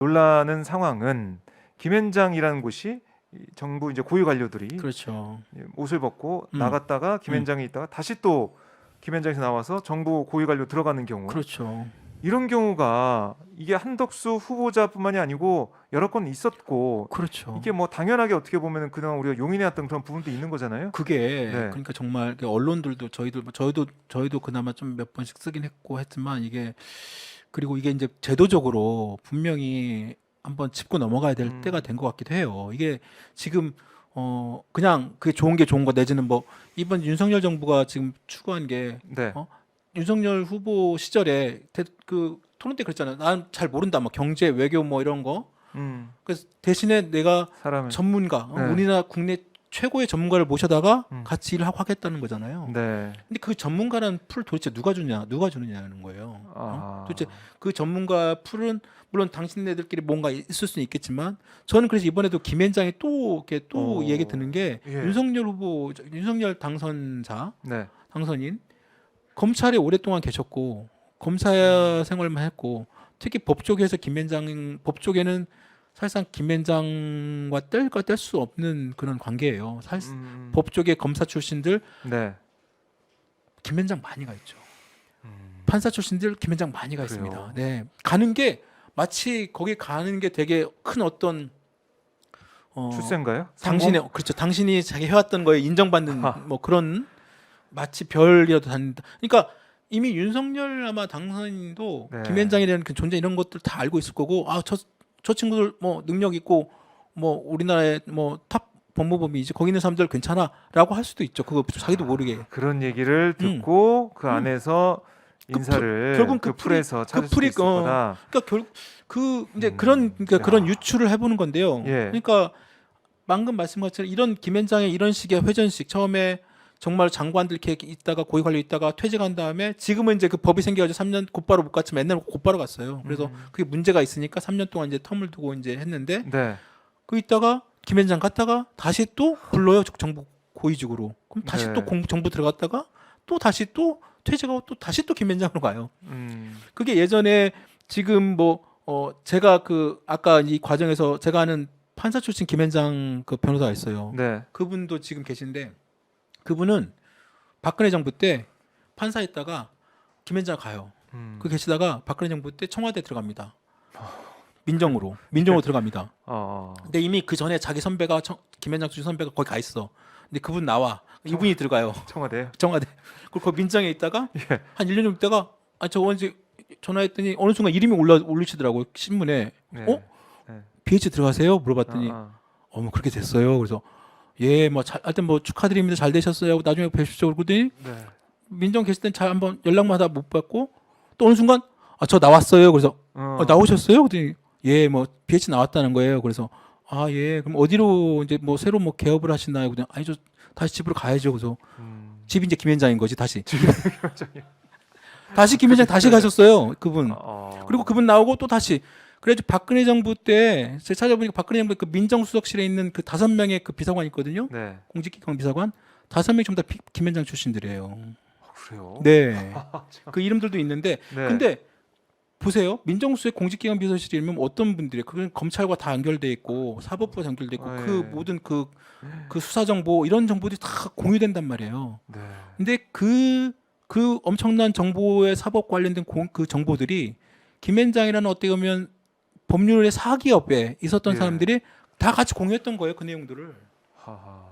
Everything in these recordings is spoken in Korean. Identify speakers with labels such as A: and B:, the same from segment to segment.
A: 놀라는 상황은 김현장이라는 곳이 정부 이제 고위 관료들이
B: 그렇죠.
A: 옷을 벗고
B: 음.
A: 나갔다가 김현장에 있다가 다시 또 김현장에서 나와서 정부 고위 관료 들어가는 경우,
B: 그렇죠.
A: 이런 경우가 이게 한덕수 후보자뿐만이 아니고 여러 건 있었고,
B: 그렇죠.
A: 이게 뭐 당연하게 어떻게 보면 그동안 우리가 용인해왔던 그런 부분도 있는 거잖아요.
B: 그게
A: 네.
B: 그러니까 정말 언론들도 저희도 그나마 좀 몇 번씩 쓰긴 했지만 이게 그리고 이게 이제 제도적으로 분명히 한번 짚고 넘어가야 될 때가 된 것 같기도 해요. 이게 지금 그냥 그게 좋은 게 좋은 거 내지는 뭐 이번 윤석열 정부가 지금 추구한 게
A: 네.
B: 윤석열 후보 시절에 그 토론 때 그랬잖아요. 난 잘 모른다. 뭐 경제, 외교 뭐 이런 거. 그래서 대신에 내가
A: 사람을
B: 전문가,
A: 네.
B: 우리나라 국내 최고의 전문가를 모셔다가
A: 음.
B: 같이 일을 하겠다는 거잖아요.
A: 네.
B: 근데 그 전문가라는 풀 도대체 누가 주느냐는 거예요.
A: 아.
B: 도대체 그 전문가 풀은 물론 당신네들끼리 뭔가 있을 수는 있겠지만 저는 그래서 이번에도 김현장이 또 이렇게 또 얘기 드는 게
A: 예.
B: 윤석열 당선자
A: 네.
B: 당선인 검찰에 오랫동안 계셨고 검사 생활만 했고 특히 법조계는 사실상 김현장과 뗄 수 없는 그런 관계예요. 법조계 검사 출신들
A: 네.
B: 김현장 많이 가 있죠. 판사 출신들 김현장 많이 가
A: 그래요?
B: 있습니다. 네, 가는 게 마치 거기 가는 게 되게 큰 어떤
A: 출세인가요?
B: 그렇죠. 당신이 자기 해왔던 거에 인정받는
A: 아하.
B: 뭐 그런 마치 별이라도 다닌다. 그러니까 이미 윤석열 아마 당선인도
A: 네.
B: 김현장이라는 그 존재 이런 것들 다 알고 있을 거고 저 친구들 뭐 능력 있고 뭐 우리나라의 뭐 탑 법무법이지 거기 있는 사람들 괜찮아라고 할 수도 있죠. 그거 자기도 모르게.
A: 그런 얘기를 듣고 그 안에서 인사를
B: 결국
A: 그 풀에서 찾을 수도
B: 풀이
A: 있을 거다.
B: 그러니까 이제 그런 유추를 해보는 건데요.
A: 예.
B: 그러니까 방금 말씀하신 것처럼 이런 김현장의 이런 식의 회전식 처음에 정말 장관들 이렇게 있다가 고위 관료 있다가 퇴직한 다음에 지금은 이제 그 법이 생겨가지고 3년 곧바로 못 갔지만 옛날 곧바로 갔어요. 그래서 그게 문제가 있으니까 3년 동안 이제 텀을 두고 이제 했는데
A: 네.
B: 그 있다가 김현장 갔다가 다시 또 불러요 정부 고위직으로. 그럼 다시
A: 네.
B: 또 정부 들어갔다가 또 다시 또 퇴직하고 또 다시 또 김현장으로 가요. 그게 예전에 지금 제가 그 아까 이 과정에서 제가 아는 판사 출신 김현장 그 변호사가 있어요.
A: 네.
B: 그분도 지금 계신데 그분은 박근혜 정부 때 판사했다가 김현장 가요. 그 계시다가 박근혜 정부 때 청와대 들어갑니다. 민정으로 들어갑니다. 근데 이미 그 전에 자기 선배가 김현장 출신 선배가 거기 가 있어. 근데 그분 나와. 이분이 들어가요.
A: 청와대.
B: 그리고 그 민정에 있다가
A: 예.
B: 한 1년 정도 있다가 저 언제 전화했더니 어느 순간 이름이 올리시더라고요. 신문에.
A: 네. 네.
B: BH 들어가세요? 물어봤더니 뭐 그렇게 됐어요. 그래서 예, 뭐 하여튼 뭐 축하드립니다. 잘 되셨어요. 나중에 뵙십시오. 그러더니
A: 네.
B: 민정 계실 땐 잘 한번 연락마다 못 받고 또 어느 순간 저 나왔어요. 그래서 나오셨어요? 그랬더니 예, 뭐 BH 나왔다는 거예요. 그래서 예, 그럼 어디로 이제 뭐 새로 뭐 개업을 하시나요? 그냥 아니 저 다시 집으로 가야죠. 그래서 집이 이제 김현장인 거지 다시. 다시 김현장 다시 가셨어요. 그분. 그리고 그분 나오고 또 다시. 그래서 박근혜 정부 때 제가 찾아보니까 박근혜 정부 그 민정수석실에 있는 그 5명의 그 비서관 있거든요.
A: 네.
B: 공직기강 비서관 5명이 전부 다 김현장 출신들이에요.
A: 그래요?
B: 네. 그 이름들도 있는데
A: 네.
B: 근데 보세요. 민정수석 공직기강 비서실이면 어떤 분들이 그건 검찰과 다 연결돼 있고 사법부와 연결돼 있고
A: 네.
B: 그 모든 그 수사 정보 이런 정보들이 다 공유된단 말이에요.
A: 네.
B: 근데 그 엄청난 정보의 사법 관련된 그 정보들이 김현장이라는 어떻게 보면 법률의 사기업에 있었던
A: 예.
B: 사람들이 다 같이 공유했던 거예요. 그 내용들을.
A: 하하.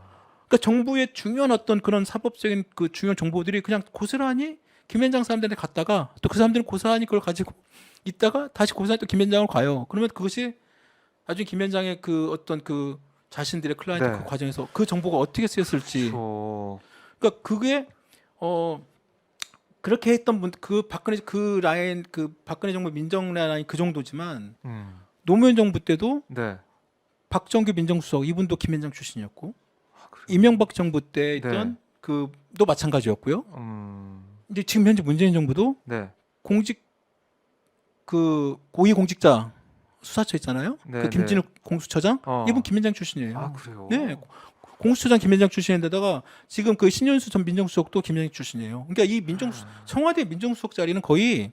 B: 그러니까 정부의 중요한 어떤 그런 사법적인 그 중요한 정보들이 그냥 고스란히 김현장 사람들한테 갔다가 또 그 사람들은 고스란히 그걸 가지고 있다가 다시 고스란히 또 김현장으로 가요. 그러면 그것이 나중에 김현장의 그 어떤 그 자신들의 클라이언트
A: 네.
B: 그 과정에서 그 정보가 어떻게 쓰였을지. 그러니까 그게 그렇게 했던 분 그 박근혜 정부 민정 라인 그 정도지만 노무현 정부 때도
A: 네.
B: 박정규 민정수석 이분도 김현장 출신이었고 이명박 정부 때 있던 그도 마찬가지였고요. 이제 지금 현재 문재인 정부도
A: 네.
B: 공직 그 고위 공직자 수사처 있잖아요.
A: 네,
B: 그 김진욱 공수처장 이분 김현장 출신이에요.
A: 그래요?
B: 네. 공수처장 김현장 출신인데다가 지금 그 신윤수 전 민정수석도 김현장 출신이에요. 그러니까 이 청와대 민정수석 자리는 거의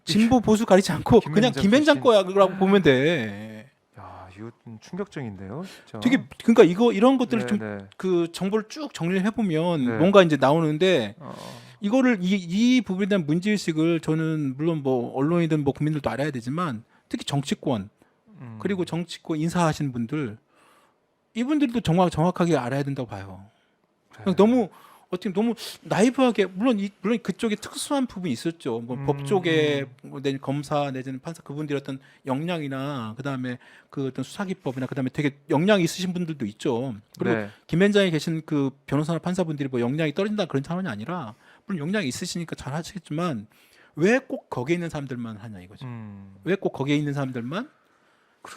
B: 진보 보수 가리지 않고 그냥
A: 김앤장
B: 김앤장
A: 출신.
B: 거야라고 보면 돼.
A: 야, 이거 좀 충격적인데요, 진짜.
B: 되게 그러니까 이런 것들을
A: 네,
B: 좀
A: 네.
B: 그 정보를 쭉 정리를 해보면
A: 네.
B: 뭔가 이제 나오는데
A: 어,
B: 이거를 이 부분에 대한 문제의식을 저는 물론 뭐 언론이든 뭐 국민들도 알아야 되지만 특히 정치권 그리고 정치권 인사하시는 분들 이분들도 정확하게 알아야 된다고 봐요.
A: 네.
B: 너무 어떻게 너무 나이브하게 물론 그쪽에 특수한 부분이 있었죠. 뭐 법 쪽에 뭐 내지는 검사 내지는 판사 그분들의 어떤 역량이나 그다음에 그 어떤 수사기법이나 그다음에 되게 역량이 있으신 분들도 있죠. 그리고
A: 네.
B: 김앤장에 계신 그 변호사나 판사분들이 뭐 역량이 떨어진다 그런 상황이 아니라 물론 역량이 있으시니까 잘 하시겠지만 왜 꼭 거기에 있는 사람들만 하냐 이거죠. 왜 꼭 거기에 있는 사람들만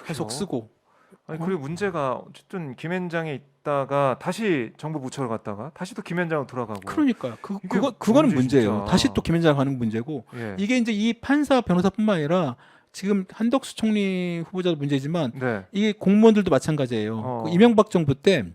B: 계속 쓰고
A: 아니 그리고 문제가 어쨌든 김앤장에 있다가 다시 정부 부처로 갔다가 다시 또 김앤장으로 돌아가고.
B: 그러니까요.
A: 이게
B: 그거는
A: 문제,
B: 문제예요.
A: 진짜.
B: 다시 또 김앤장 가는 문제고
A: 예.
B: 이게 이제 이 판사 변호사뿐만 아니라 지금 한덕수 총리 후보자도 문제지만
A: 네.
B: 이게 공무원들도 마찬가지예요. 그 이명박 정부 때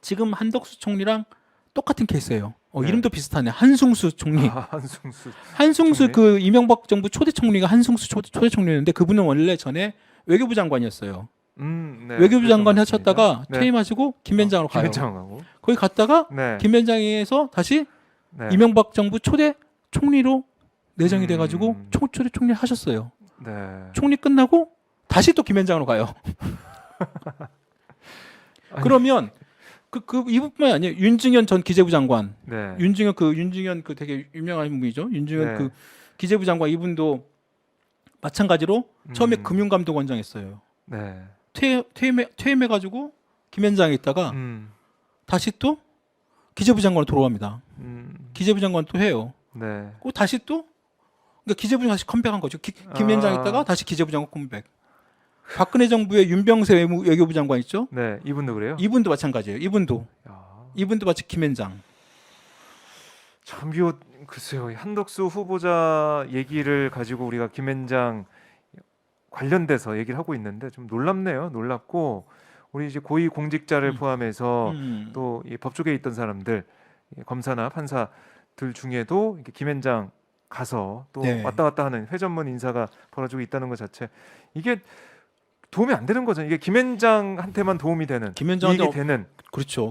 B: 지금 한덕수 총리랑 똑같은 케이스예요.
A: 네.
B: 이름도 비슷하네. 한승수 총리.
A: 한승수.
B: 한승수
A: 총리?
B: 그 이명박 정부 초대 총리가 한승수 초대 총리였는데 그분은 원래 전에 외교부 장관이었어요.
A: 네.
B: 외교부 장관
A: 그랬던 것
B: 하셨다가
A: 같습니다. 네.
B: 퇴임하시고 김앤장으로 가요.
A: 김앤장하고.
B: 거기 갔다가
A: 네.
B: 김앤장에서 다시
A: 네.
B: 이명박 정부 초대 총리로 내정이 돼가지고
A: 음.
B: 초대 총리 하셨어요.
A: 네.
B: 총리 끝나고 다시 또 김앤장으로 가요.
A: 아니,
B: 그러면 이분뿐만 아니에요. 윤증현 전 기재부 장관,
A: 네.
B: 윤증현 그 되게 유명한 분이죠. 윤증현
A: 네.
B: 그 기재부 장관 이분도 마찬가지로 처음에 금융감독원장 했어요.
A: 네.
B: 퇴임해가지고 김앤장에 있다가 다시 또 기재부 장관으로 돌아갑니다. 기재부 장관 또 해요.
A: 네.
B: 그 다시 또 그러니까 기재부 장관 다시 컴백한 거죠. 김앤장 있다가 다시 기재부 장관 컴백. 박근혜 정부의 윤병세 외교부 장관 있죠.
A: 네. 이분도 그래요?
B: 이분도 마찬가지예요. 이분도 마치 김앤장.
A: 참 이거 글쎄요. 한덕수 후보자 얘기를 가지고 우리가 김앤장 관련돼서 얘기를 하고 있는데 좀 놀랍네요. 놀랍고 우리 이제 고위 공직자를 포함해서 또 이 법조계에 있던 사람들, 검사나 판사들 중에도 이렇게 김앤장 가서 또
B: 네.
A: 왔다 갔다 하는 회전문 인사가 벌어지고 있다는 것 자체 이게 도움이 안 되는 거죠. 이게 김앤장한테만 도움이 되는
B: 김앤장한테
A: 이익이 되는
B: 그렇죠.